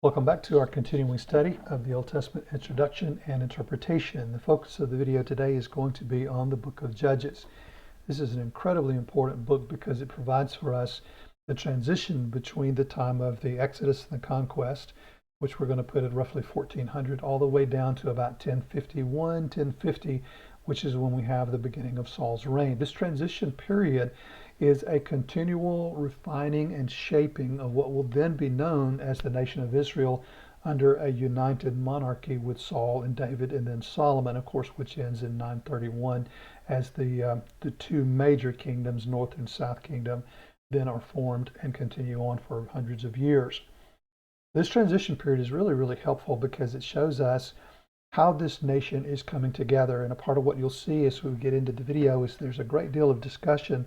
Welcome back to our continuing study of the Old Testament Introduction and Interpretation. The focus of the video today is going to be on the book of Judges. This is an incredibly important book because it provides for us the transition between the time of the Exodus and the conquest, which we're going to put at roughly 1400, all the way down to about 1051, 1050, which is when we have the beginning of Saul's reign. This transition period is a continual refining and shaping of what will then be known as the nation of Israel under a united monarchy with Saul and David and then Solomon, of course, which ends in 931 as the two major kingdoms, North and South Kingdom, then are formed and continue on for hundreds of years. This transition period is really, really helpful because it shows us how this nation is coming together. And a part of what you'll see as we get into the video is there's a great deal of discussion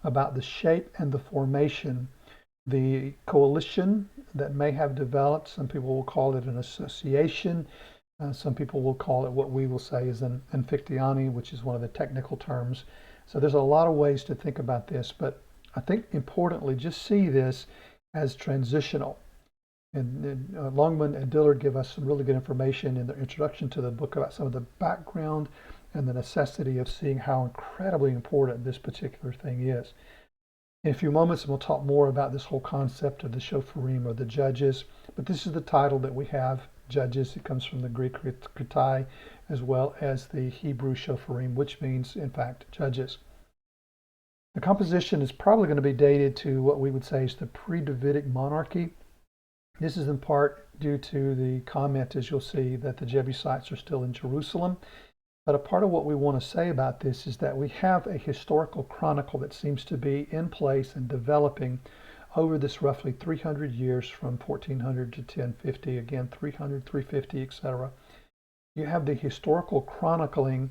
about the shape and the formation, the coalition that may have developed. Some people will call it an association. Some people will call it what we will say is an Amphictyony, which is one of the technical terms. So there's a lot of ways to think about this, but I think importantly, just see this as transitional. And Longman and Dillard give us some really good information in their introduction to the book about some of the background and the necessity of seeing how incredibly important this particular thing is. In a few moments, we'll talk more about this whole concept of the Shopharim or the judges, but this is the title that we have, Judges. It comes from the Greek kritai as well as the Hebrew Shopharim, which means, in fact, judges. The composition is probably going to be dated to what we would say is the pre-Davidic monarchy. This is in part due to the comment, as you'll see, that the Jebusites are still in Jerusalem. But a part of what we want to say about this is that we have a historical chronicle that seems to be in place and developing over this roughly 300 years from 1400 to 1050, again 300, 350, etc. You have the historical chronicling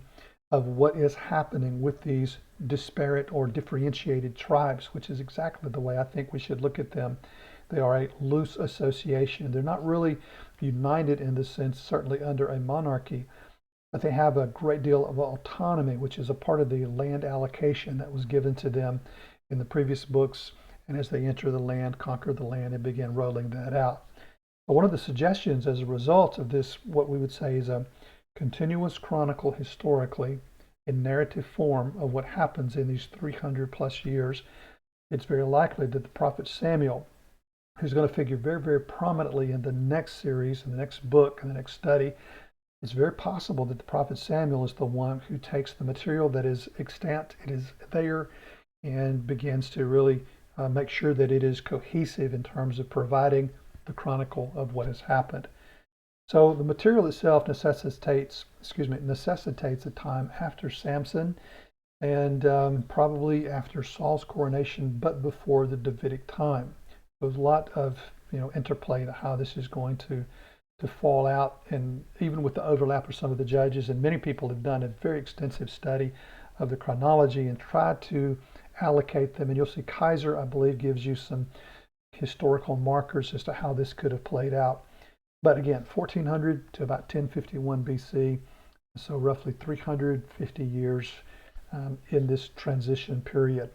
of what is happening with these disparate or differentiated tribes, which is exactly the way I think we should look at them. They are a loose association. They're not really united in the sense, certainly under a monarchy, but they have a great deal of autonomy, which is a part of the land allocation that was given to them in the previous books. And as they enter the land, conquer the land, and begin rolling that out. But one of the suggestions as a result of this, what we would say is a continuous chronicle historically in narrative form of what happens in these 300 plus years, it's very likely that the prophet Samuel, who's going to figure very, very prominently in the next series, in the next book, in the next study, it's very possible that the prophet Samuel is the one who takes the material that is extant, it is there, and begins to really make sure that it is cohesive in terms of providing the chronicle of what has happened. So the material itself necessitates a time after Samson and probably after Saul's coronation, but before the Davidic time. There's a lot of interplay to how this is going to fall out, and even with the overlap of some of the judges, and many people have done a very extensive study of the chronology and tried to allocate them. And you'll see Kaiser, I believe, gives you some historical markers as to how this could have played out. But again, 1400 to about 1051 BC, so roughly 350 years in this transition period.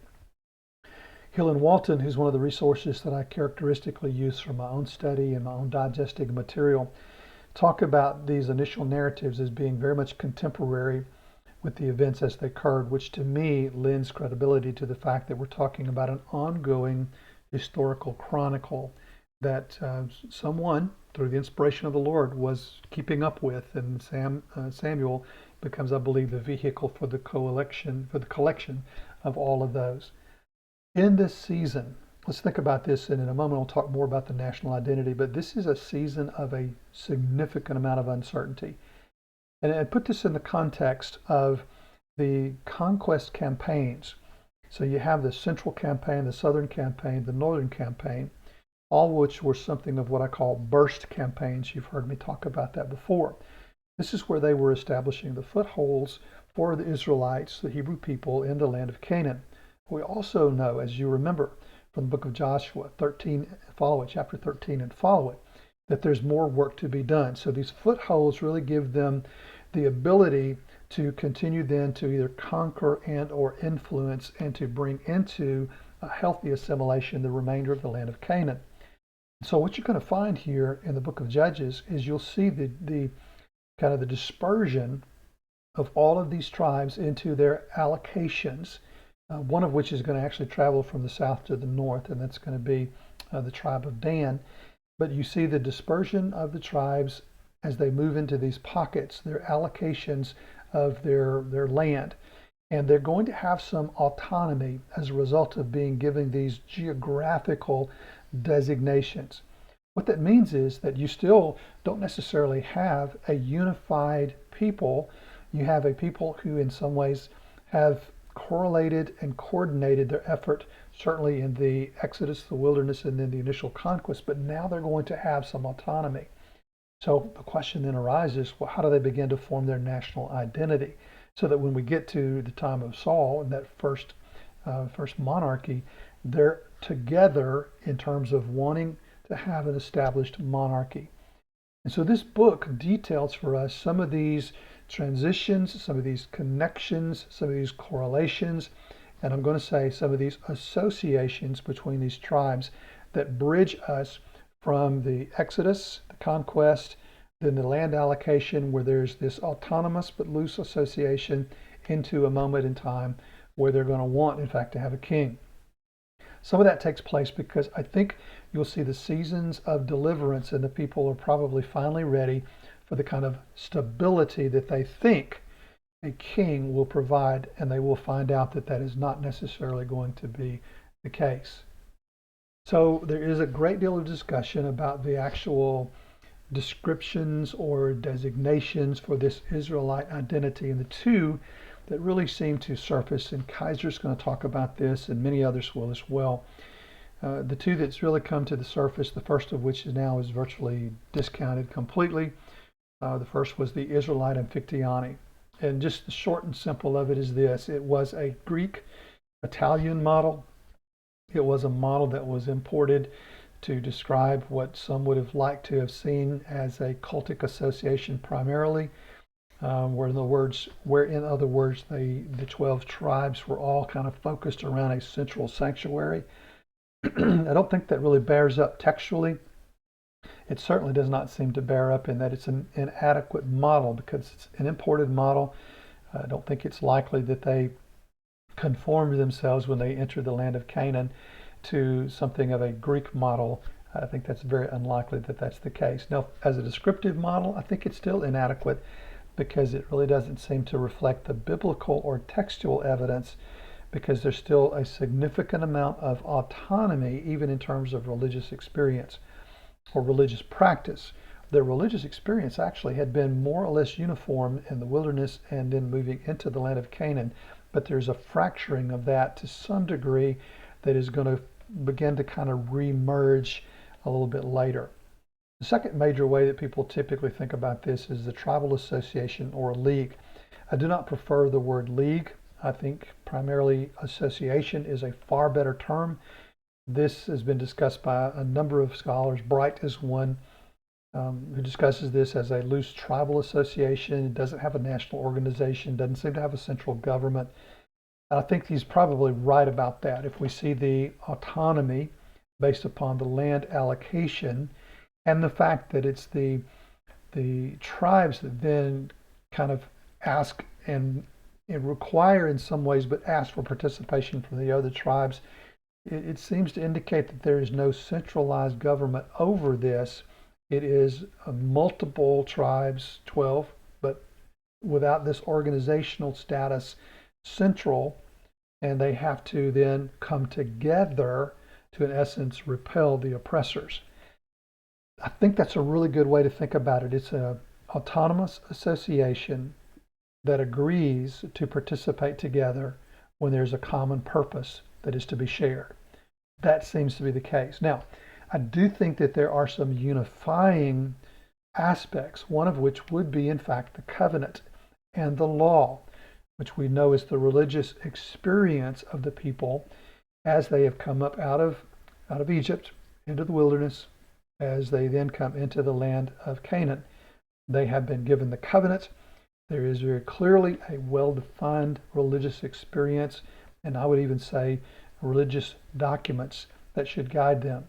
Hill and Walton, who's one of the resources that I characteristically use for my own study and my own digesting material, talk about these initial narratives as being very much contemporary with the events as they occurred, which to me lends credibility to the fact that we're talking about an ongoing historical chronicle that someone, through the inspiration of the Lord, was keeping up with, and Samuel becomes, I believe, the vehicle for the collection of all of those. In this season, let's think about this, and in a moment I'll talk more about the national identity, but this is a season of a significant amount of uncertainty. And I put this in the context of the conquest campaigns. So you have the central campaign, the southern campaign, the northern campaign, all which were something of what I call burst campaigns. You've heard me talk about that before. This is where they were establishing the footholds for the Israelites, the Hebrew people, in the land of Canaan. We also know, as you remember from the book of Joshua 13 follow it, chapter 13 and follow it, that there's more work to be done. So these footholds really give them the ability to continue then to either conquer and or influence and to bring into a healthy assimilation the remainder of the land of Canaan. So what you're going to find here in the book of Judges is you'll see the kind of the dispersion of all of these tribes into their allocations, one of which is going to actually travel from the south to the north, and that's going to be the tribe of Dan. But you see the dispersion of the tribes as they move into these pockets, their allocations of their land. And they're going to have some autonomy as a result of being given these geographical designations. What that means is that you still don't necessarily have a unified people. You have a people who in some ways have correlated and coordinated their effort, certainly in the Exodus, the wilderness, and then the initial conquest, but now they're going to have some autonomy. So the question then arises, well, how do they begin to form their national identity? So that when we get to the time of Saul and that first monarchy, they're together in terms of wanting to have an established monarchy. And so this book details for us some of these transitions, some of these connections, some of these correlations, and I'm going to say some of these associations between these tribes that bridge us from the Exodus, the conquest, then the land allocation where there's this autonomous but loose association into a moment in time where they're going to want, in fact, to have a king. Some of that takes place because I think you'll see the seasons of deliverance and the people are probably finally ready for the kind of stability that they think a king will provide, and they will find out that that is not necessarily going to be the case. So there is a great deal of discussion about the actual descriptions or designations for this Israelite identity, and the two that really seem to surface, and Kaiser's going to talk about this, and many others will as well. The two that's really come to the surface, the first of which now is virtually discounted completely. The first was the Israelite Amphictyony. And just the short and simple of it is this: it was a Greek Italian model. It was a model that was imported to describe what some would have liked to have seen as a cultic association primarily, where in other words the 12 tribes were all kind of focused around a central sanctuary. I don't think that really bears up textually. It certainly does not seem to bear up in that it's an inadequate model because it's an imported model. I don't think it's likely that they conformed themselves when they entered the land of Canaan to something of a Greek model. I think that's very unlikely that that's the case. Now, as a descriptive model, I think it's still inadequate because it really doesn't seem to reflect the biblical or textual evidence, because there's still a significant amount of autonomy even in terms of religious experience or religious practice. Their religious experience actually had been more or less uniform in the wilderness and then moving into the land of Canaan, but there's a fracturing of that to some degree that is going to begin to kind of re-merge a little bit later. The second major way that people typically think about this is the tribal association or league. I do not prefer the word league. I think primarily association is a far better term. This has been discussed by a number of scholars. Bright is one who discusses this as a loose tribal association. It doesn't have a national organization, doesn't seem to have a central government. And I think he's probably right about that. If we see the autonomy based upon the land allocation and the fact that it's the tribes that then kind of ask and require in some ways, but ask for participation from the other tribes, it seems to indicate that there is no centralized government over this. It is multiple tribes, 12, but without this organizational status central, and they have to then come together to, in essence, repel the oppressors. I think that's a really good way to think about it. It's an autonomous association that agrees to participate together when there's a common purpose that is to be shared. That seems to be the case. Now, I do think that there are some unifying aspects, one of which would be, in fact, the covenant and the law, which we know is the religious experience of the people as they have come up out of Egypt into the wilderness, as they then come into the land of Canaan. They have been given the covenant. There is very clearly a well-defined religious experience, and I would even say religious documents that should guide them.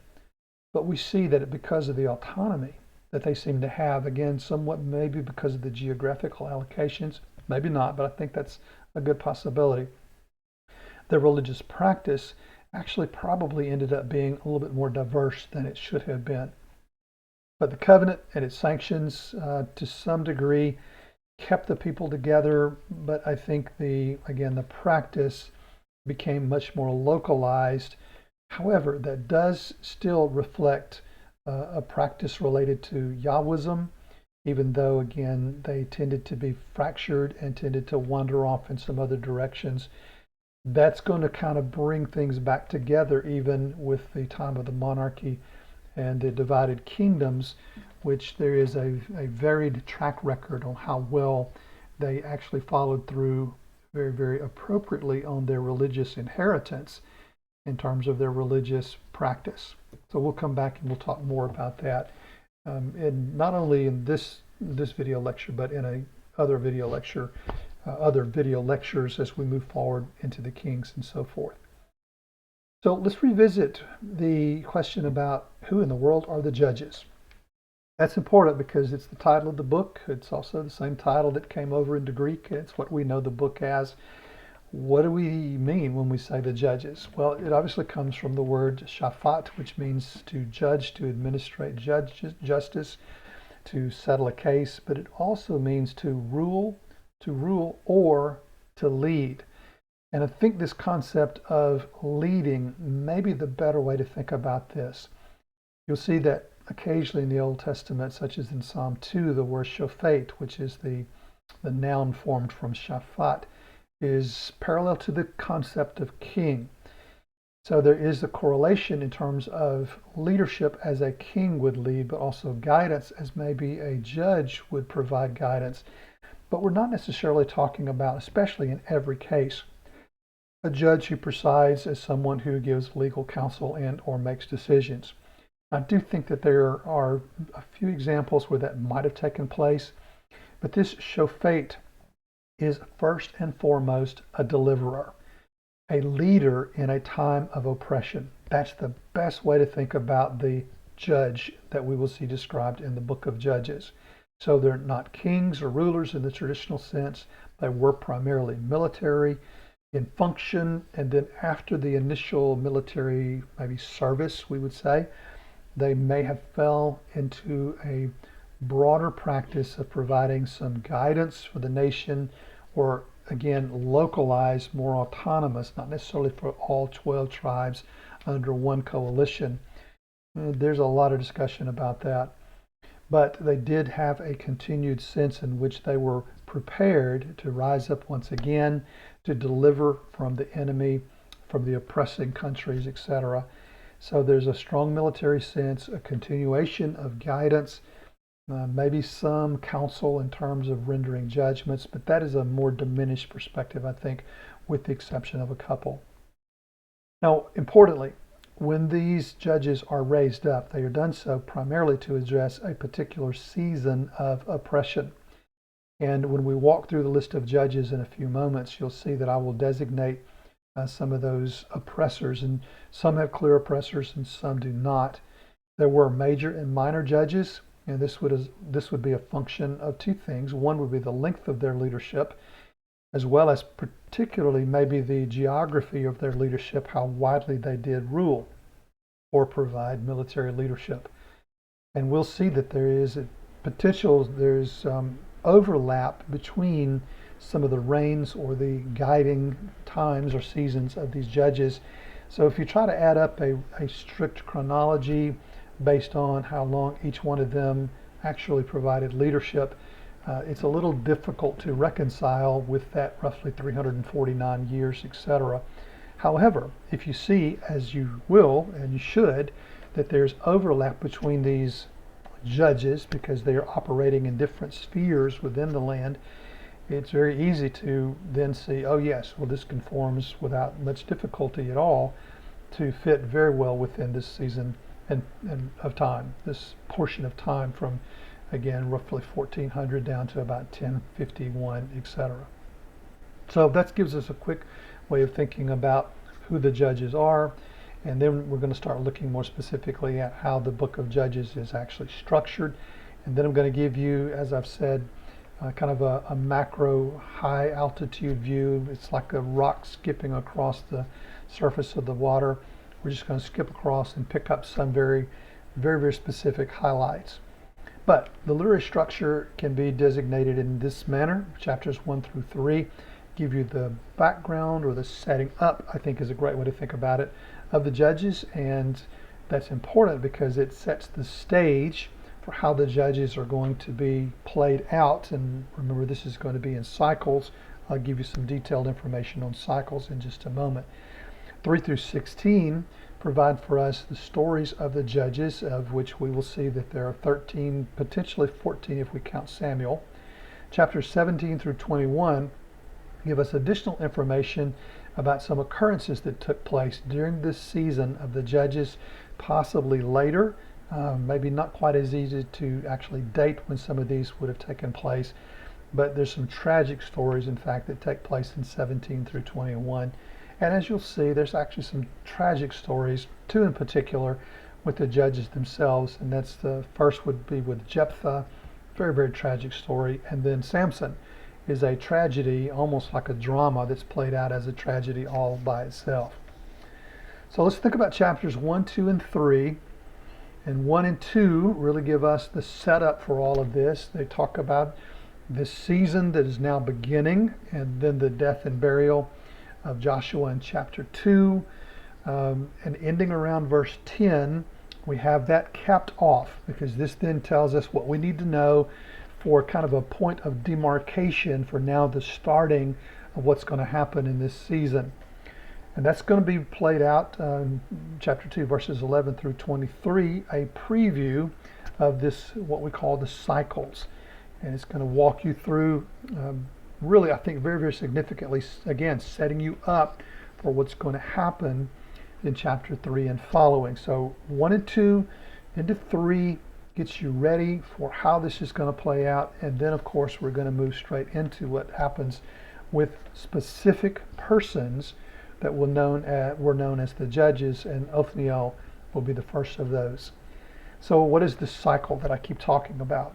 But we see that because of the autonomy that they seem to have, again, somewhat maybe because of the geographical allocations, maybe not, but I think that's a good possibility. Their religious practice actually probably ended up being a little bit more diverse than it should have been. But the covenant and its sanctions, to some degree, kept the people together. But I think the practice became much more localized. However, that does still reflect a practice related to Yahwism, even though, again, they tended to be fractured and tended to wander off in some other directions. That's going to kind of bring things back together, even with the time of the monarchy and the divided kingdoms, which there is a varied track record on how well they actually followed through very, very appropriately on their religious inheritance in terms of their religious practice. So we'll come back and we'll talk more about that, and not only in this video lecture, but in other video lectures as we move forward into the Kings and so forth. So let's revisit the question about who in the world are the judges. That's important because it's the title of the book. It's also the same title that came over into Greek. It's what we know the book as. What do we mean when we say the judges? Well, it obviously comes from the word shafat, which means to judge, to administrate justice, to settle a case, but it also means to rule or to lead. And I think this concept of leading may be the better way to think about this. You'll see that occasionally in the Old Testament, such as in Psalm 2, the word shofet, which is the noun formed from shafat, is parallel to the concept of king. So there is a correlation in terms of leadership as a king would lead, but also guidance as maybe a judge would provide guidance. But we're not necessarily talking about, especially in every case, a judge who presides as someone who gives legal counsel and or makes decisions. I do think that there are a few examples where that might have taken place, but this shofet is first and foremost a deliverer, a leader in a time of oppression. That's the best way to think about the judge that we will see described in the book of Judges. So they're not kings or rulers in the traditional sense. They were primarily military in function, and then after the initial military maybe service, we would say, they may have fell into a broader practice of providing some guidance for the nation, or again, localized, more autonomous, not necessarily for all 12 tribes under one coalition. There's a lot of discussion about that. But they did have a continued sense in which they were prepared to rise up once again, to deliver from the enemy, from the oppressing countries, etc. So there's a strong military sense, a continuation of guidance, maybe some counsel in terms of rendering judgments, but that is a more diminished perspective, I think, with the exception of a couple. Now, importantly, when these judges are raised up, they are done so primarily to address a particular season of oppression. And when we walk through the list of judges in a few moments, you'll see that I will designate some of those oppressors, and some have clear oppressors and some do not. There were major and minor judges, and this would be a function of two things. One would be the length of their leadership, as well as particularly maybe the geography of their leadership, how widely they did rule or provide military leadership. And we'll see that there is a potential, there's overlap between some of the reigns or the guiding times or seasons of these judges. So if you try to add up a strict chronology based on how long each one of them actually provided leadership, it's a little difficult to reconcile with that roughly 349 years, etc. However, if you see, as you will and you should, that there's overlap between these judges because they are operating in different spheres within the land, it's very easy to then see, oh yes, well this conforms without much difficulty at all to fit very well within this season and of time, this portion of time from, again, roughly 1400 down to about 1051, etc. So that gives us a quick way of thinking about who the judges are. And then we're going to start looking more specifically at how the book of Judges is actually structured. And then I'm going to give you, as I've said, kind of a macro high altitude view. It's like a rock skipping across the surface of the water. We're just going to skip across and pick up some very, very, very specific highlights. But the literary structure can be designated in this manner. Chapters 1 through 3 give you the background or the setting up, I think is a great way to think about it, of the Judges. And that's important because it sets the stage for how the Judges are going to be played out. And remember, this is going to be in cycles. I'll give you some detailed information on cycles in just a moment. 3 through 16 provide for us the stories of the Judges, of which we will see that there are 13, potentially 14 if we count Samuel. Chapters 17 through 21 give us additional information about some occurrences that took place during this season of the Judges, possibly later. Maybe not quite as easy to actually date when some of these would have taken place, but there's some tragic stories, in fact, that take place in 17 through 21. And as you'll see, there's actually some tragic stories, two in particular, with the Judges themselves. And that's the first would be with Jephthah, very, very tragic story. And then Samson is a tragedy, almost like a drama that's played out as a tragedy all by itself. So let's think about chapters 1, 2, and 3. And 1 and 2 really give us the setup for all of this. They talk about this season that is now beginning, and then the death and burial of Joshua in chapter 2. And ending around verse 10, we have that capped off, because this then tells us what we need to know for kind of a point of demarcation for now the starting of what's going to happen in this season. And that's going to be played out in chapter 2, verses 11 through 23, a preview of this, what we call the cycles. And it's going to walk you through, really, I think, very, very significantly, again, setting you up for what's going to happen in chapter 3 and following. So 1 and 2 into 3 gets you ready for how this is going to play out. And then, of course, we're going to move straight into what happens with specific persons that were known as the Judges, and Othniel will be the first of those. So what is this cycle that I keep talking about?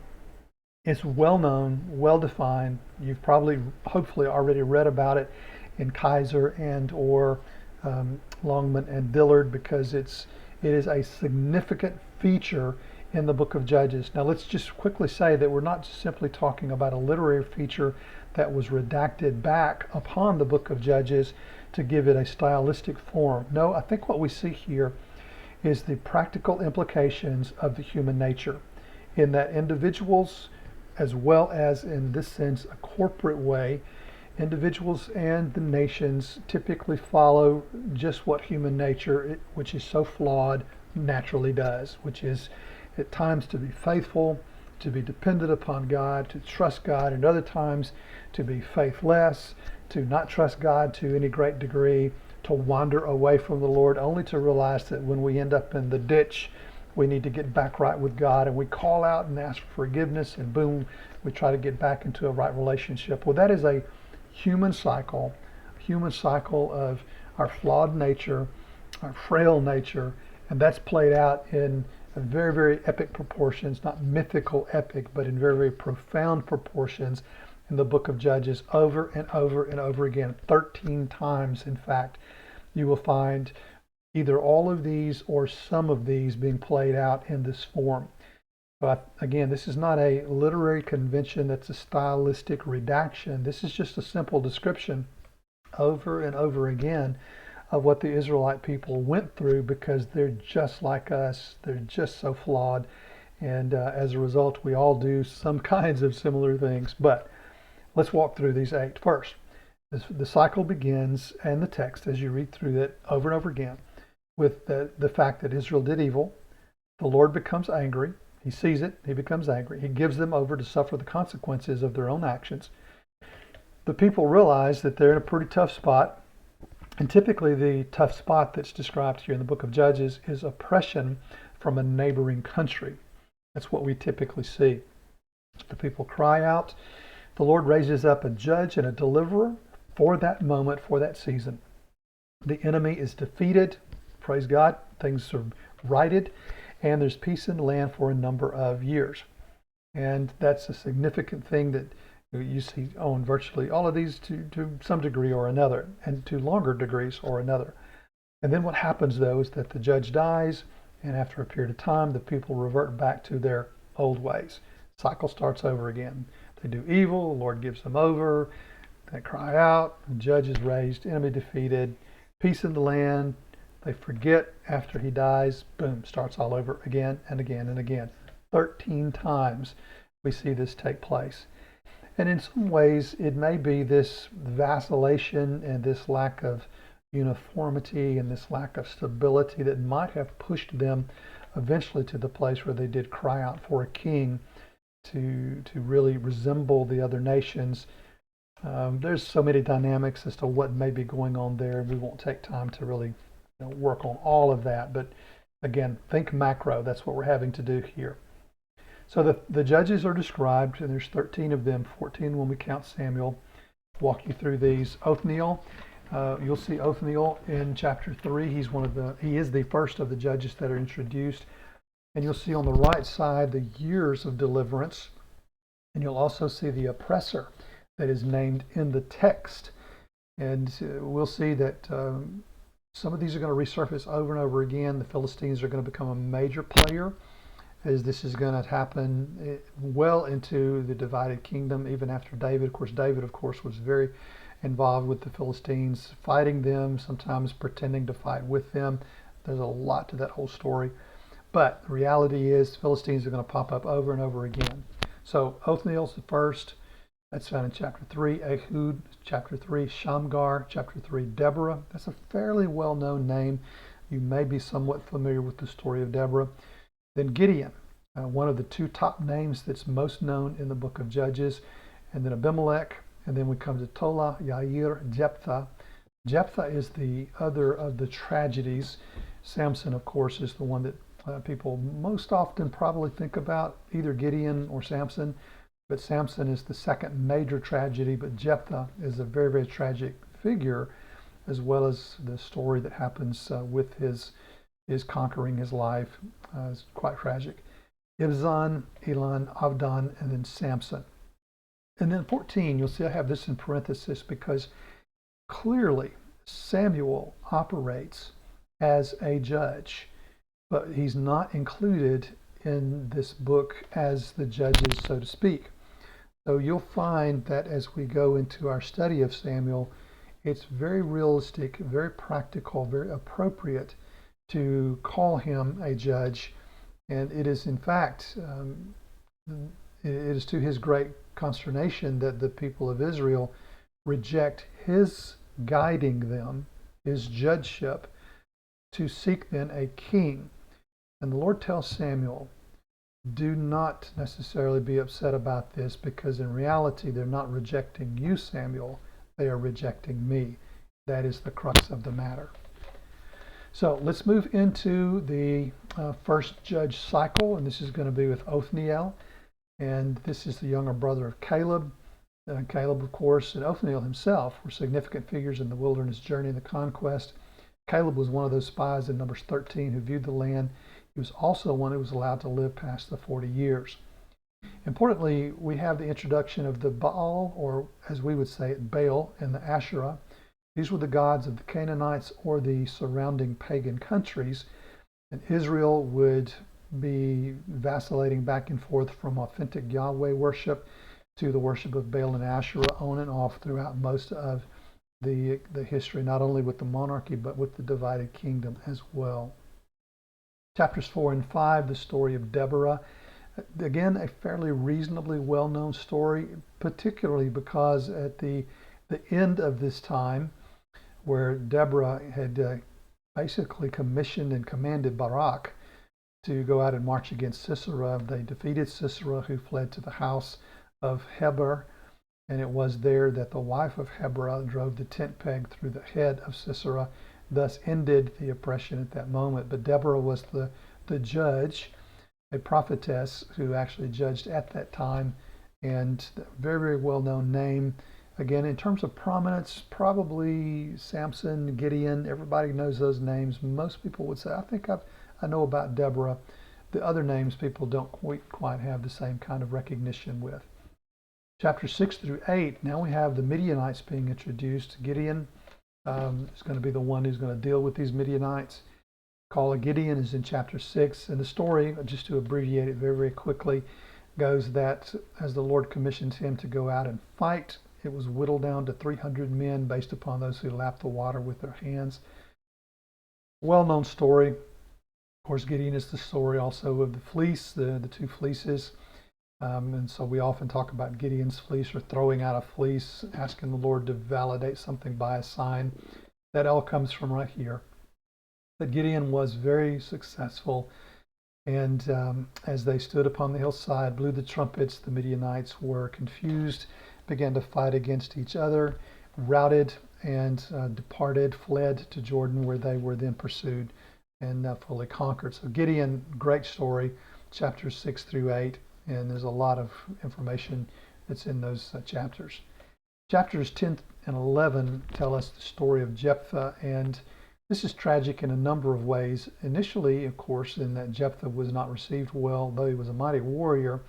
It's well known, well defined. You've probably, hopefully, already read about it in Kaiser and or Longman and Dillard, because it is a significant feature in the book of Judges. Now let's just quickly say that we're not just simply talking about a literary feature that was redacted back upon the book of Judges to give it a stylistic form. No, I think what we see here is the practical implications of the human nature, in that individuals, as well as in this sense a corporate way, individuals and the nations typically follow just what human nature, which is so flawed, naturally does, which is at times to be faithful, to be dependent upon God, to trust God, and other times to be faithless, to not trust God to any great degree, to wander away from the Lord, only to realize that when we end up in the ditch, we need to get back right with God, and we call out and ask for forgiveness, and boom, we try to get back into a right relationship. Well, that is a human cycle of our flawed nature, our frail nature, and that's played out in very, very epic proportions, not mythical epic, but in very, very profound proportions in the book of Judges, over and over and over again. 13 times, in fact, you will find either all of these or some of these being played out in this form. But again, this is not a literary convention that's a stylistic redaction. This is just a simple description over and over again of what the Israelite people went through, because they're just like us. They're just so flawed. And as a result, we all do some kinds of similar things. But let's walk through these 8 first. The cycle begins, and the text, as you read through it over and over again, with the fact that Israel did evil. The Lord becomes angry. He sees it. He becomes angry. He gives them over to suffer the consequences of their own actions. The people realize that they're in a pretty tough spot. And typically the tough spot that's described here in the book of Judges is oppression from a neighboring country. That's what we typically see. The people cry out. The Lord raises up a judge and a deliverer for that moment, for that season. The enemy is defeated. praise God, things are righted, and there's peace in the land for a number of years. And that's a significant thing that you see on virtually all of these to some degree or another, and to longer degrees or another. And then what happens, though, is that the judge dies, and after a period of time, the people revert back to their old ways. Cycle starts over again. They do evil, the Lord gives them over, they cry out, the judge is raised, enemy defeated, peace in the land. They forget after he dies, boom, starts all over again and again and again. 13 times we see this take place. And in some ways, it may be this vacillation and this lack of uniformity and this lack of stability that might have pushed them eventually to the place where they did cry out for a king to really resemble the other nations. There's so many dynamics as to what may be going on there. We won't take time to really work on all of that. But again, think macro. That's what we're having to do here. So the judges are described, and there's 13 of them, 14 when we count Samuel. Walk you through these. Othniel, you'll see Othniel in chapter 3. He is the first of the judges that are introduced. And you'll see on the right side the years of deliverance. And you'll also see the oppressor that is named in the text. And we'll see that some of these are going to resurface over and over again. The Philistines are going to become a major player, as this is going to happen well into the divided kingdom, even after David. Of course, David, was very involved with the Philistines, fighting them, sometimes pretending to fight with them. There's a lot to that whole story. But the reality is, Philistines are going to pop up over and over again. So Othniel's the first. That's found in chapter 3. Ehud, chapter 3. Shamgar, chapter 3. Deborah. That's a fairly well-known name. You may be somewhat familiar with the story of Deborah. Then Gideon, one of the two top names that's most known in the book of Judges. And then Abimelech. And then we come to Tola, Yair, Jephthah. Jephthah is the other of the tragedies. Samson, of course, is the one that people most often probably think about, either Gideon or Samson. But Samson is the second major tragedy, but Jephthah is a very, very tragic figure, as well as the story that happens with his conquering his life. It's quite tragic. Ibzan, Elon, Avdan, and then Samson. And then 14, you'll see I have this in parenthesis because clearly Samuel operates as a judge, but he's not included in this book as the judges, so to speak. So you'll find that as we go into our study of Samuel, it's very realistic, very practical, very appropriate to call him a judge. And it is, in fact, it is to his great consternation that the people of Israel reject his guiding them, his judgeship, to seek then a king. And the Lord tells Samuel, do not necessarily be upset about this, because in reality they're not rejecting you, Samuel, they are rejecting me. That is the crux of the matter. So let's move into the first judge cycle, and this is going to be with Othniel, and this is the younger brother of Caleb. Caleb, of course, and Othniel himself were significant figures in the wilderness journey and the conquest. Caleb was one of those spies in Numbers 13 who viewed the land. He was also one who was allowed to live past the 40 years. Importantly, we have the introduction of the Baal, or as we would say it, Baal, and the Asherah. These were the gods of the Canaanites or the surrounding pagan countries, and Israel would be vacillating back and forth from authentic Yahweh worship to the worship of Baal and Asherah on and off throughout most of the history, not only with the monarchy, but with the divided kingdom as well. Chapters 4 and 5, the story of Deborah. Again, a fairly reasonably well-known story, particularly because at the end of this time, where Deborah had basically commissioned and commanded Barak to go out and march against Sisera, they defeated Sisera, who fled to the house of Heber, and it was there that the wife of Heber drove the tent peg through the head of Sisera, thus ended the oppression at that moment. But Deborah was the judge, a prophetess who actually judged at that time, and very, very well-known name. Again, in terms of prominence, probably Samson, Gideon, everybody knows those names. Most people would say, I know about Deborah. The other names people don't quite have the same kind of recognition with. Chapter 6 through 8, now we have the Midianites being introduced. Gideon is going to be the one who's going to deal with these Midianites. Call of Gideon is in chapter 6, and the story, just to abbreviate it very, very quickly, goes that as the Lord commissions him to go out and fight, it was whittled down to 300 men based upon those who lapped the water with their hands. Well-known story. Of course, Gideon is the story also of the fleece, the two fleeces. And so we often talk about Gideon's fleece or throwing out a fleece, asking the Lord to validate something by a sign. That all comes from right here. But Gideon was very successful. And as they stood upon the hillside, blew the trumpets, the Midianites were confused, began to fight against each other, routed, and departed, fled to Jordan, where they were then pursued and fully conquered. So Gideon, great story, chapters 6 through 8, and there's a lot of information that's in those chapters. Chapters 10 and 11 tell us the story of Jephthah, and this is tragic in a number of ways. Initially, of course, in that Jephthah was not received well, though he was a mighty warrior.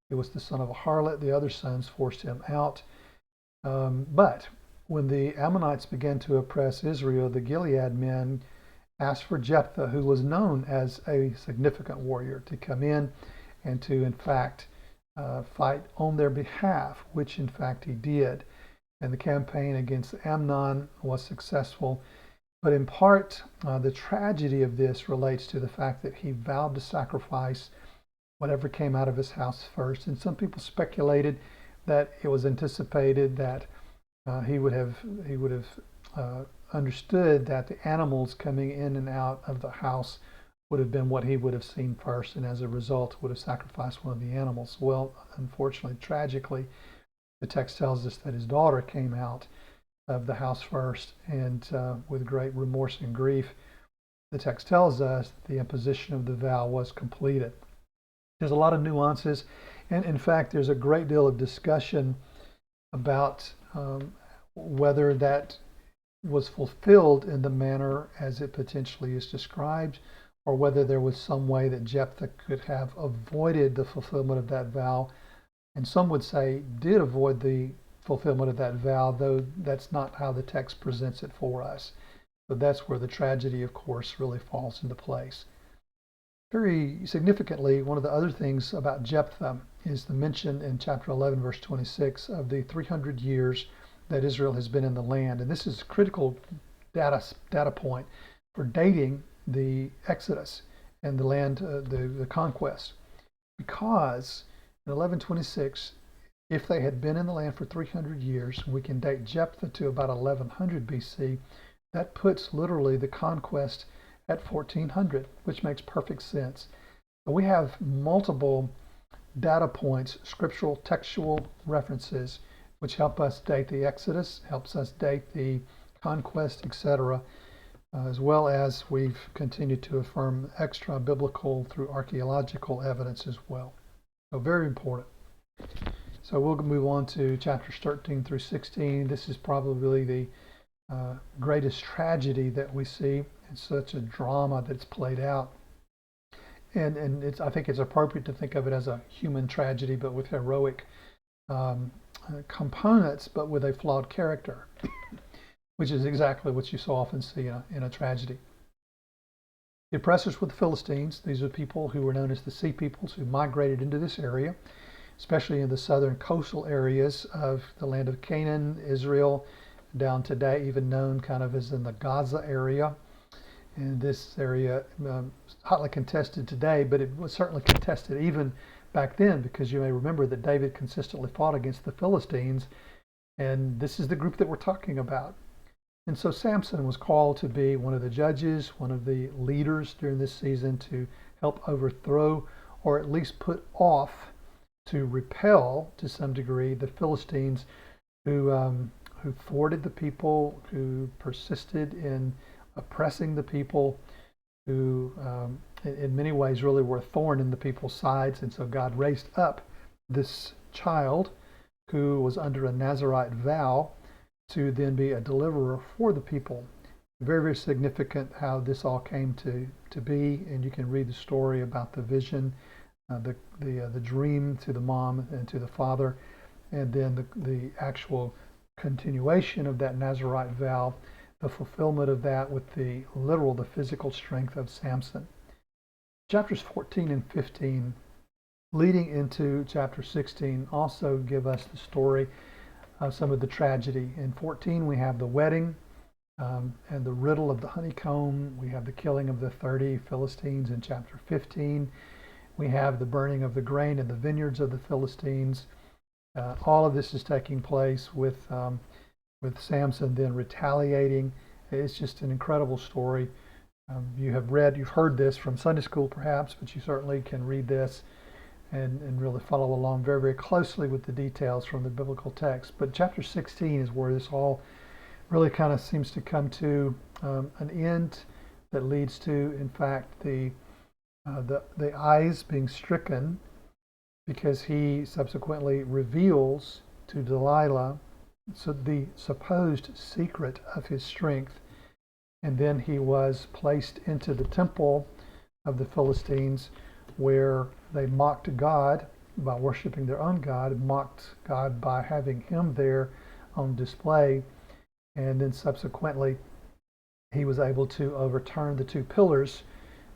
He was the son of a harlot. The other sons forced him out. But when the Ammonites began to oppress Israel, the Gilead men asked for Jephthah, who was known as a significant warrior, to come in and to, in fact, fight on their behalf, which, in fact, he did. And the campaign against Ammon was successful. But in part, the tragedy of this relates to the fact that he vowed to sacrifice whatever came out of his house first. And some people speculated that it was anticipated that he would have understood that the animals coming in and out of the house would have been what he would have seen first, and as a result would have sacrificed one of the animals. Well, unfortunately, tragically, the text tells us that his daughter came out of the house first, and with great remorse and grief, the text tells us that the imposition of the vow was completed. There's a lot of nuances, and in fact, there's a great deal of discussion about whether that was fulfilled in the manner as it potentially is described, or whether there was some way that Jephthah could have avoided the fulfillment of that vow. And some would say did avoid the fulfillment of that vow, though that's not how the text presents it for us. But that's where the tragedy, of course, really falls into place. Very significantly, one of the other things about Jephthah is the mention in chapter 11, verse 26, of the 300 years that Israel has been in the land. And this is a critical data point for dating the Exodus and the land, the conquest. Because in 1126, if they had been in the land for 300 years, we can date Jephthah to about 1100 BC. That puts literally the conquest at 1400, which makes perfect sense. But we have multiple data points, scriptural, textual references, which help us date the Exodus, helps us date the conquest, etc., as well as we've continued to affirm extra biblical through archaeological evidence as well. So very important. So we'll move on to chapters 13 through 16. This is probably the greatest tragedy that we see. It's such a drama that's played out. And I think it's appropriate to think of it as a human tragedy, but with heroic components, but with a flawed character, which is exactly what you so often see in a tragedy. The oppressors were the Philistines. These are people who were known as the Sea Peoples, who migrated into this area, especially in the southern coastal areas of the land of Canaan, Israel, down today, even known kind of as in the Gaza area. And this area hotly contested today, but it was certainly contested even back then, because you may remember that David consistently fought against the Philistines, and this is the group that we're talking about. And so Samson was called to be one of the judges, one of the leaders during this season to help overthrow, or at least put off, to repel to some degree, the Philistines who thwarted the people, who persisted in oppressing the people, who in many ways really were a thorn in the people's sides. And so God raised up this child who was under a Nazirite vow to then be a deliverer for the people. Very, very significant how this all came to be, and you can read the story about the vision, the dream to the mom and to the father, and then the actual continuation of that Nazirite vow, the fulfillment of that with the physical strength of Samson. Chapters 14 and 15, leading into chapter 16, also give us the story of some of the tragedy. In 14, we have the wedding and the riddle of the honeycomb. We have the killing of the 30 Philistines in chapter 15. We have the burning of the grain in the vineyards of the Philistines. All of this is taking place with Samson then retaliating. It's just an incredible story. You've heard this from Sunday school perhaps, but you certainly can read this and really follow along very, very closely with the details from the biblical text. But chapter 16 is where this all really kind of seems to come to an end that leads to, in fact, the eyes being stricken, because he subsequently reveals to Delilah the supposed secret of his strength. And then he was placed into the temple of the Philistines, where they mocked God by worshiping their own God, mocked God by having him there on display. And then subsequently, he was able to overturn the two pillars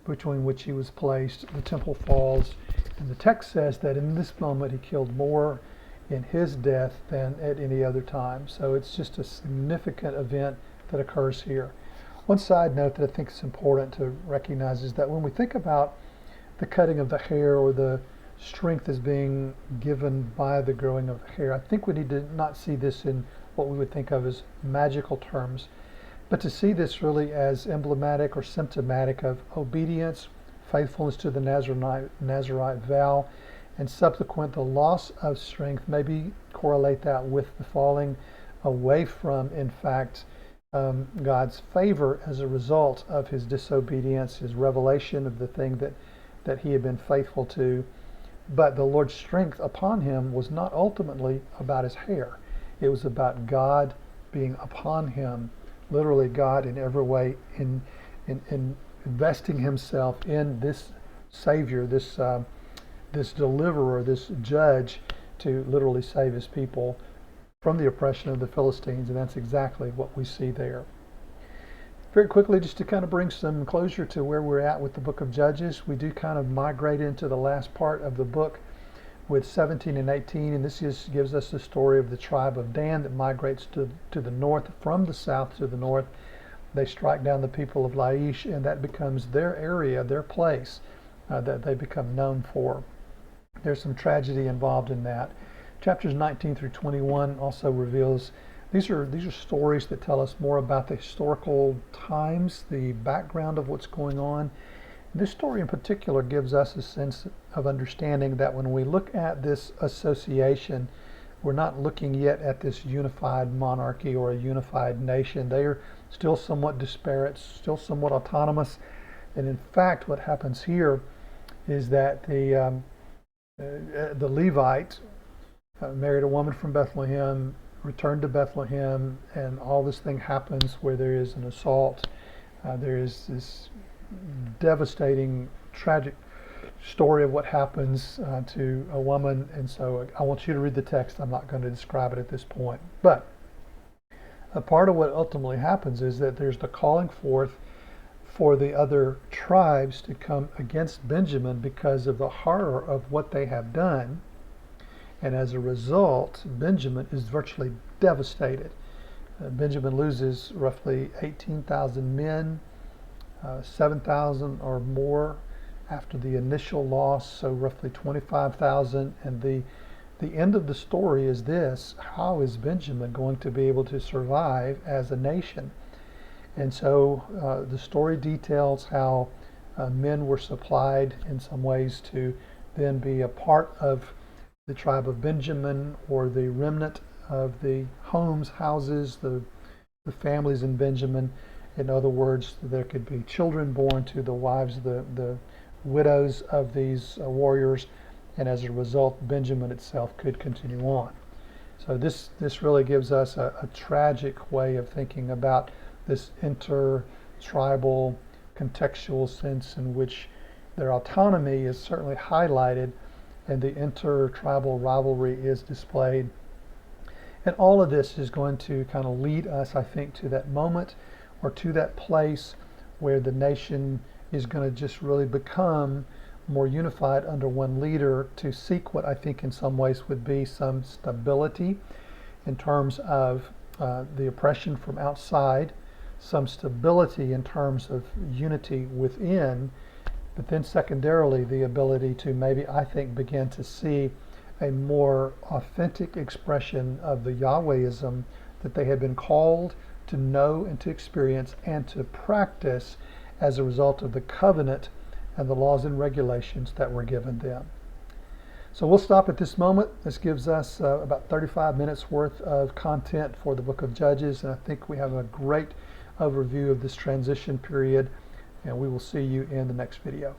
between which he was placed. The temple falls, and the text says that in this moment he killed more in his death than at any other time. So it's just a significant event that occurs here. One side note that I think is important to recognize is that when we think about the cutting of the hair or the strength as being given by the growing of the hair, I think we need to not see this in what we would think of as magical terms, but to see this really as emblematic or symptomatic of obedience, faithfulness to the Nazirite vow, and subsequent the loss of strength. Maybe correlate that with the falling away from, in fact, God's favor as a result of his disobedience, his revelation of the thing that he had been faithful to. But the Lord's strength upon him was not ultimately about his hair. It was about God being upon him, literally God in every way, in investing himself in this Savior, this deliverer, this judge, to literally save his people from the oppression of the Philistines. And that's exactly what we see there. Very quickly, just to kind of bring some closure to where we're at with the book of Judges, we do kind of migrate into the last part of the book with 17 and 18, and this gives us the story of the tribe of Dan that migrates to the north, from the south to the north. They strike down the people of Laish, and that becomes their area, their place that they become known for. There's some tragedy involved in that. Chapters 19 through 21 also reveals these are stories that tell us more about the historical times, the background of what's going on. This story in particular gives us a sense of understanding that when we look at this association, we're not looking yet at this unified monarchy or a unified nation. They are still somewhat disparate, still somewhat autonomous. And in fact, what happens here is that the Levite married a woman from Bethlehem, returned to Bethlehem, and all this thing happens where there is an assault. There is this devastating, tragic story of what happens to a woman. And so I want you to read the text. I'm not going to describe it at this point. But a part of what ultimately happens is that there's the calling forth for the other tribes to come against Benjamin because of the horror of what they have done. And as a result, Benjamin is virtually devastated. Benjamin loses roughly 18,000 men, 7,000 or more after the initial loss, so roughly 25,000. And the end of the story is this: how is Benjamin going to be able to survive as a nation? And so the story details how men were supplied in some ways to then be a part of the tribe of Benjamin, or the remnant of the houses, the families in Benjamin. In other words, there could be children born to the wives, the widows of these warriors, and as a result, Benjamin itself could continue on. So this really gives us a tragic way of thinking about this inter-tribal contextual sense in which their autonomy is certainly highlighted and the inter-tribal rivalry is displayed. And all of this is going to kind of lead us, I think, to that moment or to that place where the nation is going to just really become more unified under one leader to seek what I think in some ways would be some stability in terms of the oppression from outside, some stability in terms of unity within, but then secondarily the ability to maybe, I think, begin to see a more authentic expression of the Yahwehism that they had been called to know and to experience and to practice as a result of the covenant and the laws and regulations that were given them. So we'll stop at this moment. This gives us about 35 minutes worth of content for the book of Judges, and I think we have a great overview of this transition period, and we will see you in the next video.